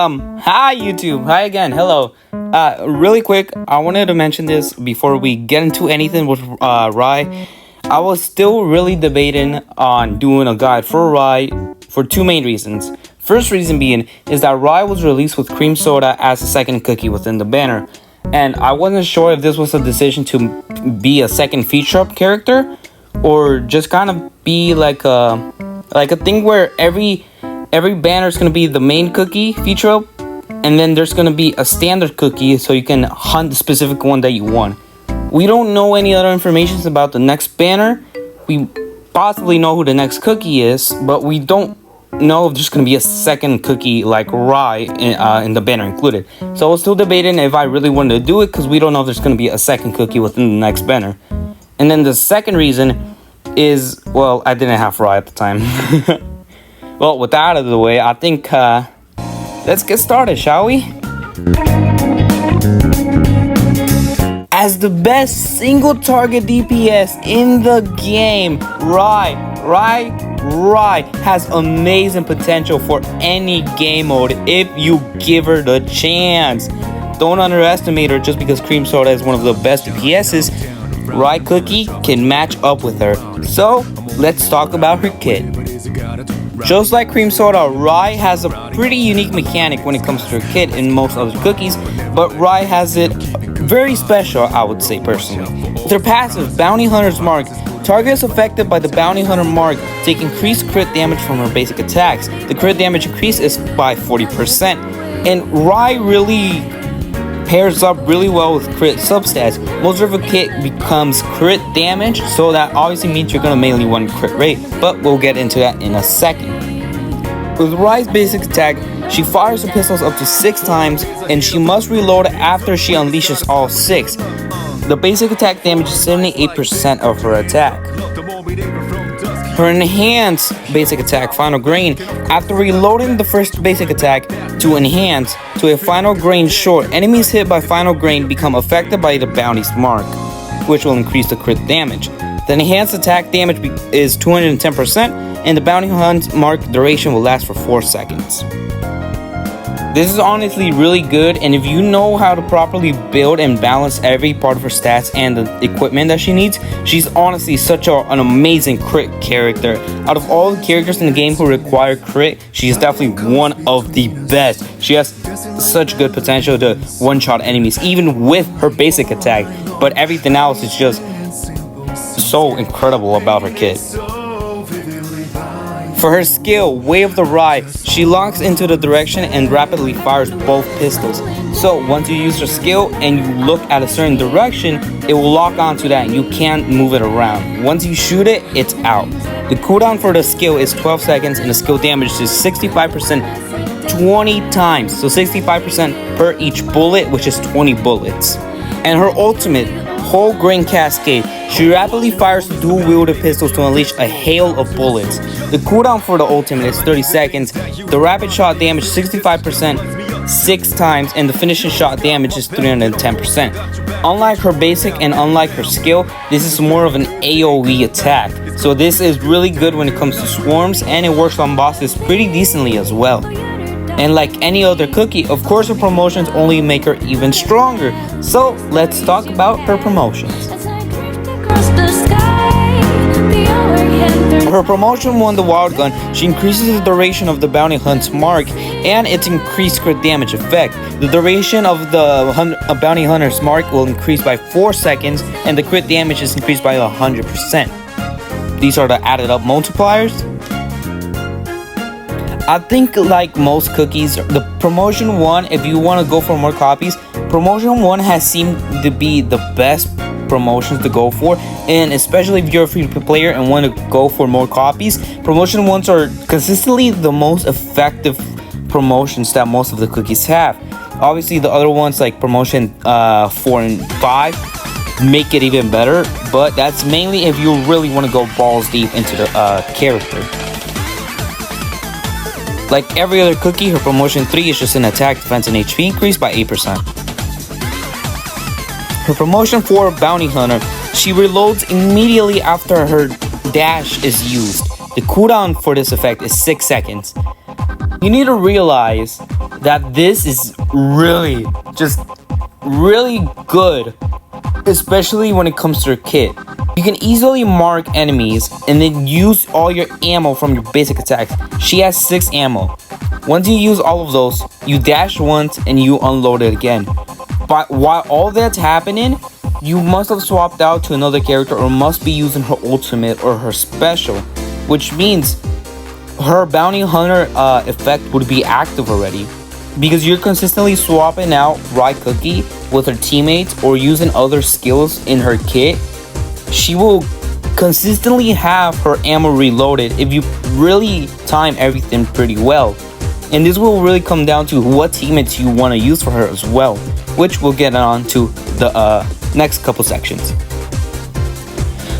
Hi YouTube, hi again, hello. Really quick, I wanted to mention this before we get into anything with Rai. I was still really debating on doing a guide for Rai for two main reasons. First reason being is that Rai was released with cream soda as a second cookie within the banner, and I wasn't sure if this was a decision to be a second feature up character or just kind of be like a thing where every banner is going to be the main cookie feature up, and then there's going to be a standard cookie so you can hunt the specific one that you want. We don't know any other information about the next banner. We possibly know who the next cookie is, but we don't know if there's going to be a second cookie like Rai in the banner included. So I was still debating if I really wanted to do it because we don't know if there's going to be a second cookie within the next banner. And then the second reason is, well, I didn't have Rai at the time. Well, with that out of the way, I think let's get started, shall we? As the best single target DPS in the game, Rai has amazing potential for any game mode if you give her the chance. Don't underestimate her just because Cream Soda is one of the best DPSs. Rai Cookie can match up with her. So, let's talk about her kit. Just like Cream Soda, Rai has a pretty unique mechanic when it comes to her kit in most other cookies, but Rai has it very special, I would say personally. With her passive, Bounty Hunter's Mark, targets affected by the Bounty Hunter Mark take increased crit damage from her basic attacks. The crit damage increase is by 40%, and Rai really pairs up really well with crit substats. Most of her kit becomes crit damage, so that obviously means you're gonna mainly want crit rate, but we'll get into that in a second. With Rai's basic attack, she fires her pistols up to 6 times, and she must reload after she unleashes all 6. The basic attack damage is 78% of her attack. Her enhanced basic attack, Final Grain, after reloading the first basic attack to enhance to a Final Grain short, enemies hit by Final Grain become affected by the Bounty's Mark, which will increase the crit damage. The enhanced attack damage is 210%, and the Bounty Hunt Mark duration will last for 4 seconds. This is honestly really good, and if you know how to properly build and balance every part of her stats and the equipment that she needs, she's honestly such an amazing crit character. Out of all the characters in the game who require crit, she's definitely one of the best. She has such good potential to one-shot enemies, even with her basic attack, but everything else is just so incredible about her kit. For her skill, Way of the Rai, she locks into the direction and rapidly fires both pistols. So once you use her skill and you look at a certain direction, it will lock onto that and you can't move it around. Once you shoot it, it's out. The cooldown for the skill is 12 seconds and the skill damage is 65% 20 times. So 65% per each bullet, which is 20 bullets. And her ultimate, Whole Grain Cascade, she rapidly fires dual-wielded pistols to unleash a hail of bullets. The cooldown for the ultimate is 30 seconds, the rapid shot damage 65% 6 times, and the finishing shot damage is 310%. Unlike her basic and unlike her skill, this is more of an AoE attack. So this is really good when it comes to swarms, and it works on bosses pretty decently as well. And like any other cookie, of course her promotions only make her even stronger. So let's talk about her promotions. Her promotion 1, the Wild Gun, she increases the duration of the Bounty Hunt's Mark and its increased crit damage effect. The duration of the Bounty Hunter's Mark will increase by 4 seconds and the crit damage is increased by 100%. These are the added up multipliers. I think like most cookies, the promotion 1, if you want to go for more copies, promotion 1 has seemed to be the best promotions to go for, and especially if you're a free-to-play player and want to go for more copies, promotion 1s are consistently the most effective promotions that most of the cookies have. Obviously the other ones like promotion 4 and 5 make it even better, but that's mainly if you really want to go balls deep into the character. Like every other cookie, her promotion 3 is just an attack, defense, and HP increase by 8%. Her promotion 4, Bounty Hunter, she reloads immediately after her dash is used. The cooldown for this effect is 6 seconds. You need to realize that this is really, just really good, especially when it comes to her kit. You can easily mark enemies and then use all your ammo from your basic attacks. She has 6 ammo. Once you use all of those, you dash once and you unload it again. But while all that's happening, you must have swapped out to another character or must be using her ultimate or her special, which means her bounty hunter effect would be active already, because you're consistently swapping out Cookie with her teammates or using other skills in her kit. She will consistently have her ammo reloaded if you really time everything pretty well. And this will really come down to what teammates you want to use for her as well, which we'll get on to the next couple sections.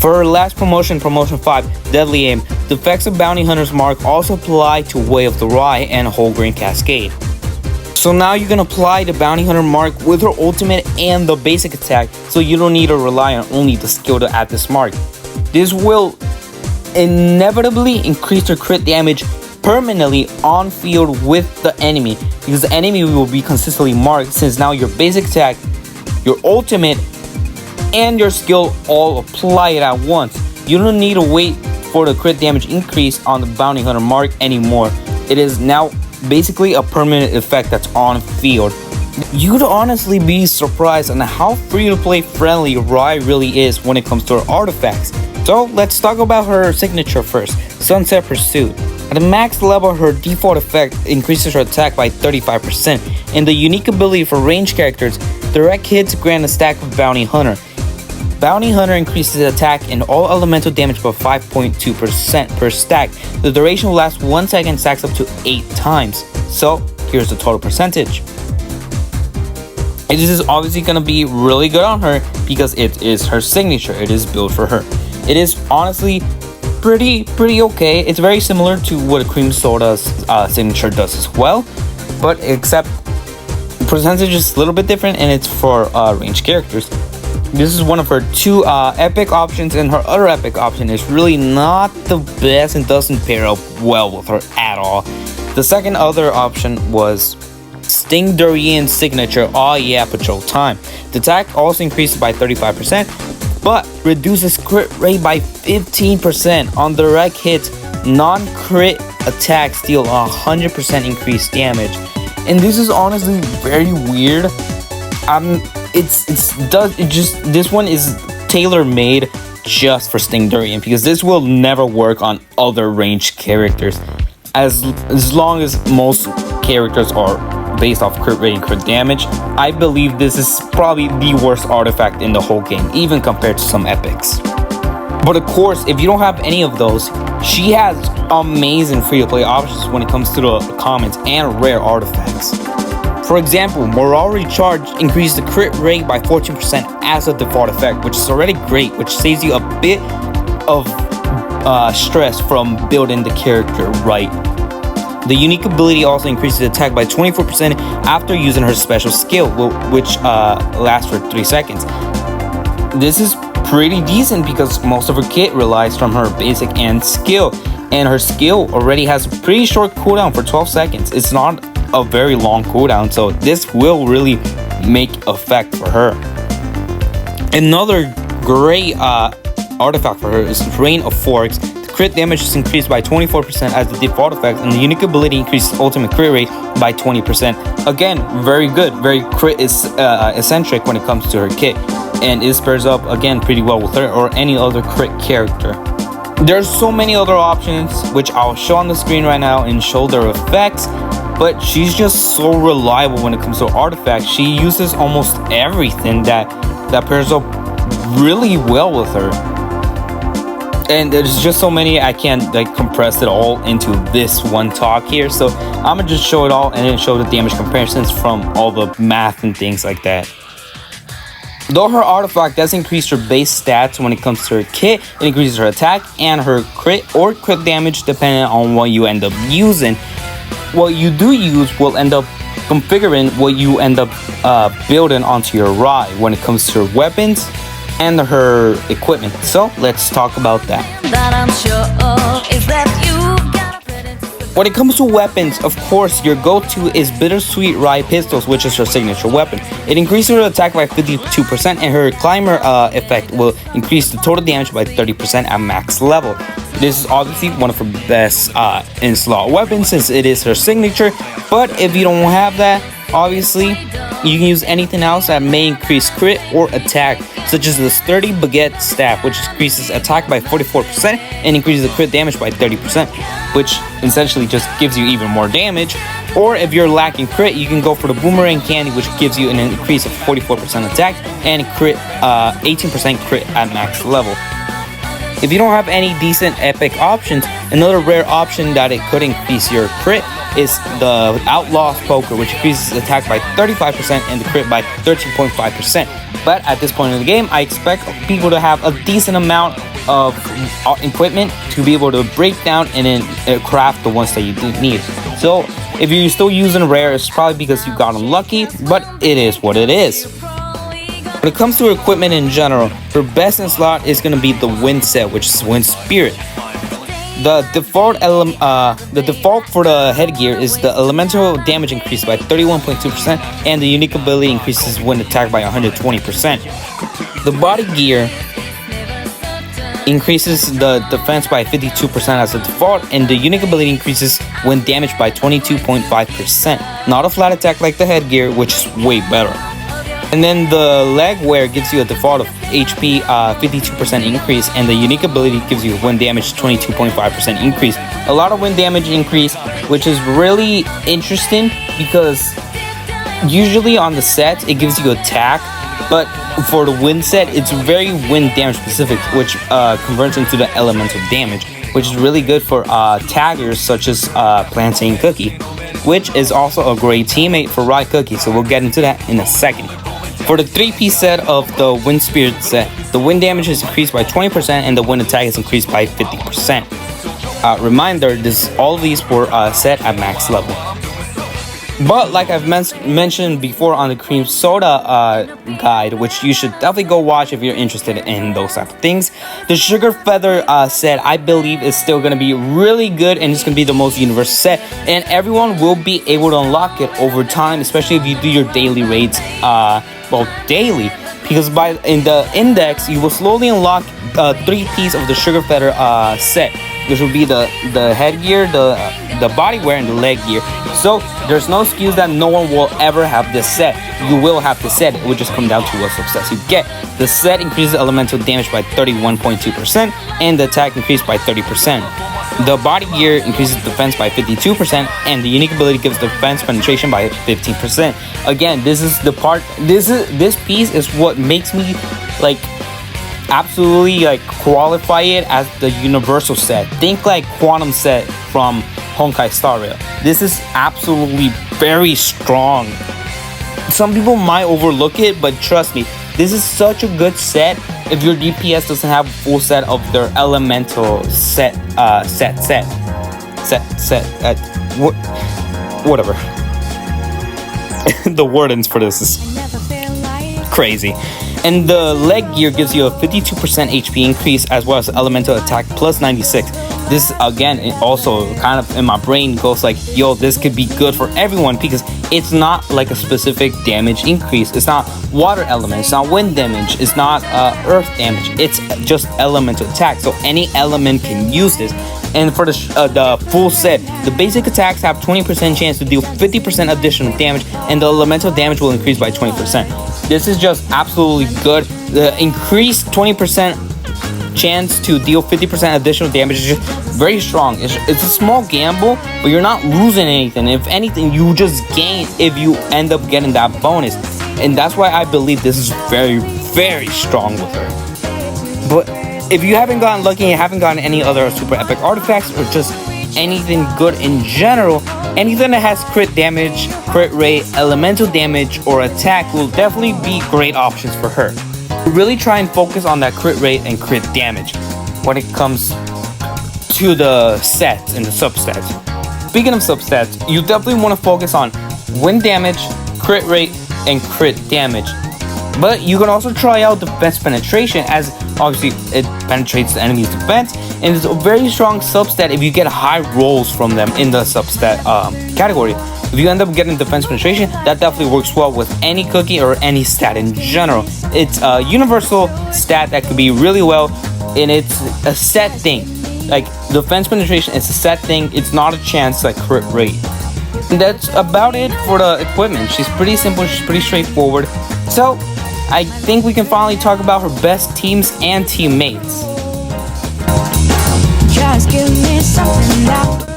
For her last promotion, Promotion 5, Deadly Aim, the effects of Bounty Hunter's Mark also apply to Way of the Rye and Whole Grain Cascade. So now you can apply the Bounty Hunter Mark with her ultimate and the basic attack, so you don't need to rely on only the skill to add this mark. This will inevitably increase her crit damage permanently on field with the enemy, because the enemy will be consistently marked since now your basic attack, your ultimate, and your skill all apply it at once. You don't need to wait for the crit damage increase on the Bounty Hunter Mark anymore. It is now basically a permanent effect that's on field. You'd honestly be surprised on how free-to-play friendly Rye really is when it comes to her artifacts. So let's talk about her signature first, Sunset Pursuit. At the max level, her default effect increases her attack by 35%, and the unique ability for range characters, direct hits grant a stack of Bounty Hunter. Bounty Hunter increases attack and all elemental damage by 5.2% per stack. The duration will last 1 second, stacks up to 8 times. So here's the total percentage. And this is obviously going to be really good on her because it is her signature. It is built for her. It is honestly pretty okay. It's very similar to what a Cream Soda's signature does as well, but except the percentage is a little bit different and it's for range characters. This is one of her 2 epic options, and her other epic option is really not the best and doesn't pair up well with her at all. The second other option was Sting Durian signature. Oh yeah, patrol time. The attack also increases by 35%, but reduces crit rate by 15% on direct hits. Non-crit attacks deal 100% increased damage, and this is honestly very weird. This one is tailor-made just for Sting Durian, because this will never work on other ranged characters as long as most characters are based off crit rate and crit damage. I believe this is probably the worst artifact in the whole game, even compared to some epics. But of course, if you don't have any of those, she has amazing free-to-play options when it comes to the commons and rare artifacts. For example, Morale Recharge increases the crit rate by 14% as a default effect, which is already great, which saves you a bit of stress from building the character right. The unique ability also increases attack by 24% after using her special skill, which lasts for 3 seconds. This is pretty decent because most of her kit relies from her basic and skill, and her skill already has a pretty short cooldown for 12 seconds. It's not a very long cooldown, so this will really make effect for her. Another great artifact for her is Rain of Forks. The crit damage is increased by 24% as the default effect, and the unique ability increases ultimate crit rate by 20%. Again, very good, very crit is eccentric when it comes to her kit, and it pairs up again pretty well with her or any other crit character. There's so many other options which I'll show on the screen right now and show their effects, but she's just so reliable when it comes to artifacts. She uses almost everything that pairs up really well with her. And there's just so many, I can't compress it all into this one talk here. So I'm gonna just show it all and then show the damage comparisons from all the math and things like that. Though her artifact does increase her base stats when it comes to her kit, it increases her attack and her crit or crit damage depending on what you end up using. What you do use will end up configuring what you end up building onto your Rye when it comes to her weapons and her equipment. So let's talk about that. When it comes to weapons, of course, your go-to is Bittersweet Rye Pistols, which is her signature weapon. It increases her attack by 52%, and her climber effect will increase the total damage by 30% at max level. This is obviously one of her best in-slot weapons since it is her signature, but if you don't have that, obviously, you can use anything else that may increase crit or attack, such as the Sturdy Baguette Staff, which increases attack by 44% and increases the crit damage by 30%, which essentially just gives you even more damage. Or if you're lacking crit, you can go for the Boomerang Candy, which gives you an increase of 44% attack and crit 18% crit at max level. If you don't have any decent epic options, another rare option that it could increase your crit is the Outlaw's Poker, which increases attack by 35% and the crit by 13.5%. But at this point in the game, I expect people to have a decent amount of equipment to be able to break down and then craft the ones that you do need. So if you're still using rare, it's probably because you got unlucky, but it is what it is. When it comes to equipment in general, her best in slot is going to be the Wind set, which is Wind Spirit. The default for the headgear is the elemental damage increased by 31.2%, and the unique ability increases wind attack by 120%. The body gear increases the defense by 52% as a default, and the unique ability increases wind damage by 22.5%. Not a flat attack like the headgear, which is way better. And then the leg wear gives you a default of HP 52% increase, and the unique ability gives you wind damage 22.5% increase. A lot of wind damage increase, which is really interesting because usually on the set it gives you attack, but for the wind set it's very wind damage specific, which converts into the elemental damage, which is really good for taggers such as Plantain Cookie, which is also a great teammate for Rye Cookie, so we'll get into that in a second. For the 3-piece set of the Wind Spirit set, the wind damage is increased by 20% and the wind attack is increased by 50%. Reminder, all of these were set at max level. But like I've mentioned before on the Cream Soda guide, which you should definitely go watch if you're interested in those type of things, the Sugar Feather set I believe is still going to be really good, and it's going to be the most universal set, and everyone will be able to unlock it over time, especially if you do your daily raids daily, because in the index you will slowly unlock 3-piece of the Sugar Feather set, which will be the headgear, the body wear, and the leg gear. So there's no excuse that no one will ever have this set. You will have this set. It will just come down to what success you get. The set increases elemental damage by 31.2% and the attack increased by 30%. The body gear increases defense by 52%, and the unique ability gives defense penetration by 15%. Again, this is the part. This piece is what makes me absolutely qualify it as the universal set. Think like Quantum set from Honkai Star Rail. This is absolutely very strong. Some people might overlook it, but trust me, this is such a good set. If your DPS doesn't have a full set of their elemental whatever. The wordings for this is crazy. And the leg gear gives you a 52% HP increase as well as elemental attack plus 96. This again, it also kind of in my brain goes like, yo, this could be good for everyone because it's not like a specific damage increase. It's not water element, it's not wind damage, it's not earth damage. It's just elemental attack. So any element can use this. And for the full set, the basic attacks have 20% chance to deal 50% additional damage, and the elemental damage will increase by 20%. This is just absolutely good. The increased 20% chance to deal 50% additional damage is just very strong. It's a small gamble, but you're not losing anything. If anything, you just gain if you end up getting that bonus. And that's why I believe this is very, very strong with her. But if you haven't gotten lucky and haven't gotten any other super epic artifacts or just anything good in general, anything that has crit damage, crit rate, elemental damage, or attack will definitely be great options for her. Really try and focus on that crit rate and crit damage when it comes to the sets and the substats. Speaking of substats, you definitely want to focus on wind damage, crit rate, and crit damage. But you can also try out defense penetration, as obviously it penetrates the enemy's defense and it's a very strong substat if you get high rolls from them in the substat category. If you end up getting defense penetration, that definitely works well with any cookie or any stat in general. It's a universal stat that could be really well, and it's a set thing. Like, defense penetration is a set thing. It's not a chance like crit rate. And that's about it for the equipment. She's pretty simple. She's pretty straightforward. So I think we can finally talk about her best teams and teammates. Just give me something that...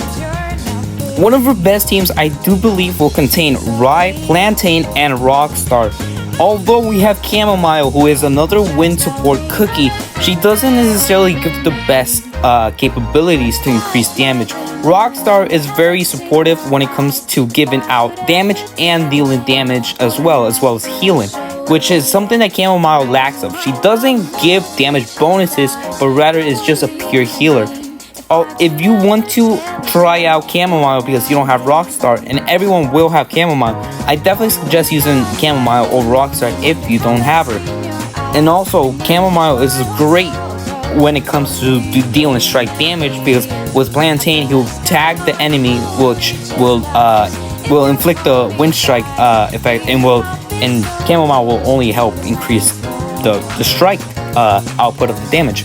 One of her best teams, I do believe, will contain Rye, Plantain, and Rockstar. Although we have Chamomile, who is another wind support cookie, she doesn't necessarily give the best capabilities to increase damage. Rockstar is very supportive when it comes to giving out damage and dealing damage as well as healing, which is something that Chamomile lacks of. She doesn't give damage bonuses, but rather is just a pure healer. If you want to try out Chamomile because you don't have Rockstar, and everyone will have Chamomile, I definitely suggest using Chamomile over Rockstar if you don't have her. And also, Chamomile is great when it comes to dealing strike damage, because with Plantain, he'll tag the enemy, which will inflict the wind strike effect, and Chamomile will only help increase the strike output of the damage.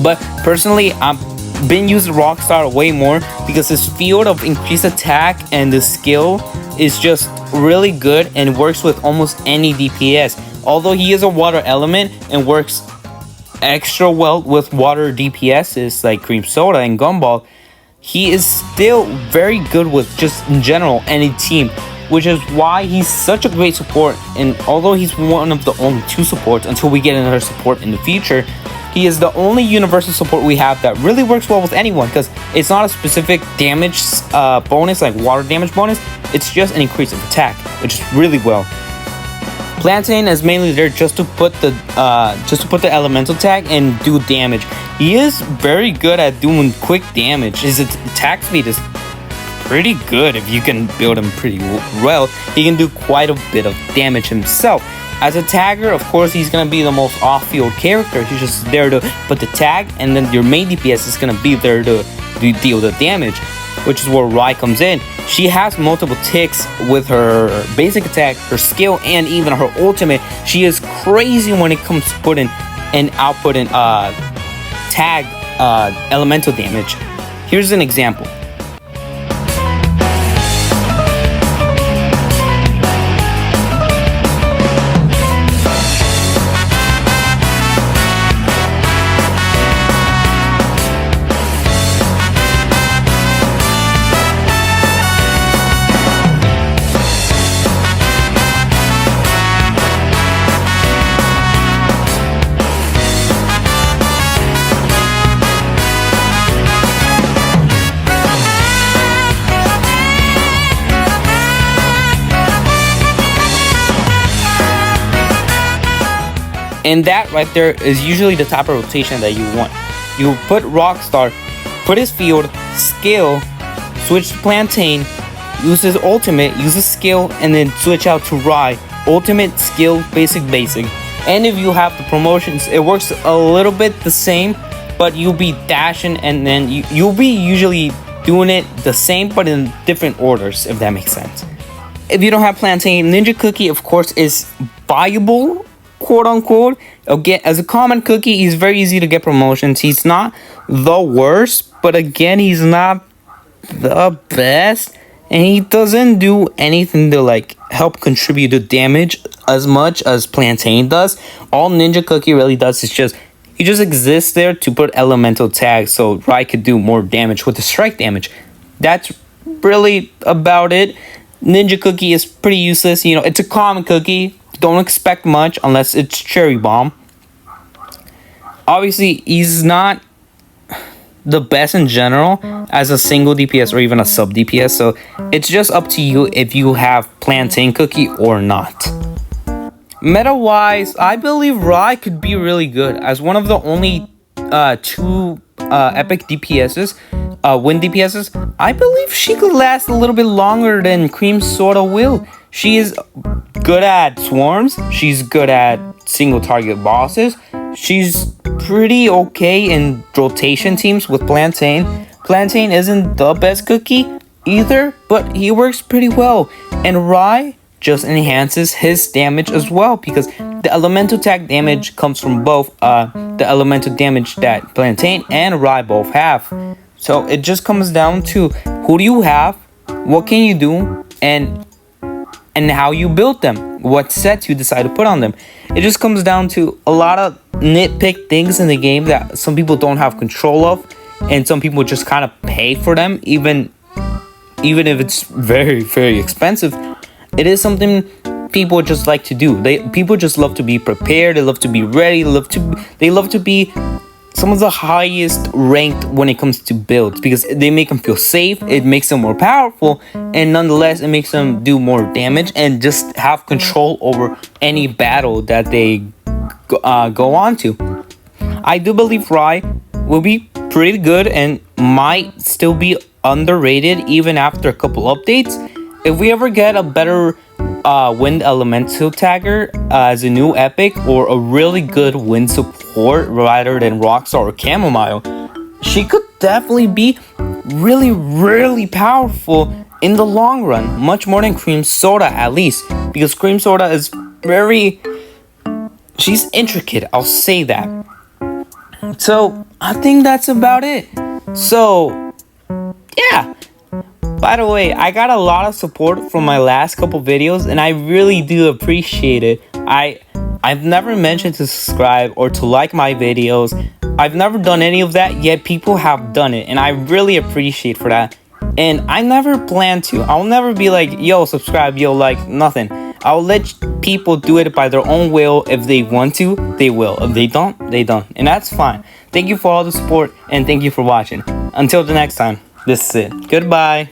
But personally, I've been using Rockstar way more because his field of increased attack and the skill is just really good and works with almost any DPS. Although he is a water element and works extra well with water DPSs like Cream Soda and Gumball, he is still very good with just in general any team, which is why he's such a great support. And although he's one of the only 2 supports until we get another support in the future, he is the only universal support we have that really works well with anyone, because it's not a specific damage bonus like water damage bonus. It's just an increase of attack, which is really well. Plantain is mainly there just to put the elemental tag and do damage. He is very good at doing quick damage. His attack speed is pretty good if you can build him pretty well. He can do quite a bit of damage himself. As a tagger, of course, he's going to be the most off-field character. He's just there to put the tag, and then your main DPS is going to be there to deal the damage, which is where Rye comes in. She has multiple ticks with her basic attack, her skill, and even her ultimate. She is crazy when it comes to putting and outputting tag elemental damage. Here's an example. And that right there is usually the type of rotation that you want. You put Rockstar, put his field, skill, switch to Plantain, use his ultimate, use his skill, and then switch out to Rye. Ultimate, skill, basic. And if you have the promotions, it works a little bit the same, but you'll be dashing, and then you'll be usually doing it the same, but in different orders, if that makes sense. If you don't have Plantain, Ninja Cookie, of course, is viable, quote unquote. Again, as a common cookie, he's very easy to get promotions. He's not the worst, but again, he's not the best, and he doesn't do anything to like help contribute to damage as much as Plantain does. All Ninja Cookie really does is he just exists there to put elemental tags so Rye could do more damage with the strike damage. That's really about it. Ninja Cookie is pretty useless. You know, it's a common cookie. Don't expect much unless it's Cherry Bomb. Obviously, he's not the best in general as a single DPS or even a sub DPS, so it's just up to you if you have Plantain Cookie or not. Meta wise, I believe Rye could be really good as one of the only 2 epic DPSs, wind DPSs. I believe she could last a little bit longer than Cream Soda will. She is good at swarms, she's good at single target bosses, she's pretty okay in rotation teams with Plantain. Plantain isn't the best cookie either, but he works pretty well. And Rai just enhances his damage as well, because the elemental attack damage comes from both the elemental damage that Plantain and Rai both have. So it just comes down to who do you have, what can you do, and how you build them, what sets you decide to put on them. It just comes down to a lot of nitpick things in the game that some people don't have control of, and some people just kind of pay for them, even if it's very, very expensive. It is something people just like to do. People just love to be prepared. They love to be ready. They love to be some of the highest ranked when it comes to builds, because they make them feel safe. It makes them more powerful, and nonetheless, it makes them do more damage and just have control over any battle that they go on to. I do believe Rai will be pretty good and might still be underrated even after a couple updates. If we ever get a better Wind Elemental Tagger as a new epic, or a really good wind support rather than Rockstar or Chamomile, she could definitely be really, really powerful in the long run, much more than Cream Soda at least, because Cream Soda is she's intricate, I'll say that. So I think that's about it. So yeah. By the way, I got a lot of support from my last couple videos, and I really do appreciate it. I've never mentioned to subscribe or to like my videos. I've never done any of that, yet people have done it, and I really appreciate for that. And I never plan to. I'll never be like, yo, subscribe, yo, like, nothing. I'll let people do it by their own will. If they want to, they will. If they don't, they don't. And that's fine. Thank you for all the support, and thank you for watching. Until the next time, this is it. Goodbye.